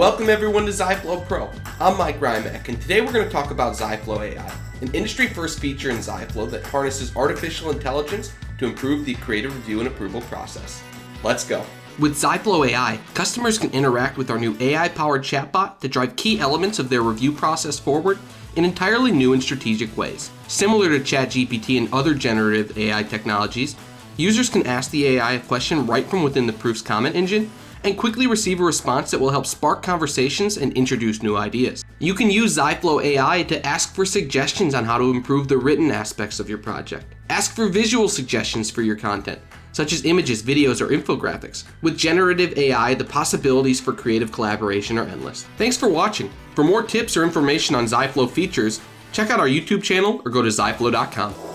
Welcome everyone to Ziflow Pro. I'm Mike Hrymak, and today we're going to talk about Ziflow AI, an industry-first feature in Ziflow that harnesses artificial intelligence to improve the creative review and approval process. Let's go. With Ziflow AI, customers can interact with our new AI-powered chatbot to drive key elements of their review process forward in entirely new and strategic ways. Similar to ChatGPT and other generative AI technologies, users can ask the AI a question right from within the Proof's comment engine and quickly receive a response that will help spark conversations and introduce new ideas. You can use Ziflow AI to ask for suggestions on how to improve the written aspects of your project. Ask for visual suggestions for your content, such as images, videos, or infographics. With generative AI, the possibilities for creative collaboration are endless. Thanks for watching. For more tips or information on Ziflow features, check out our YouTube channel or go to ziflow.com.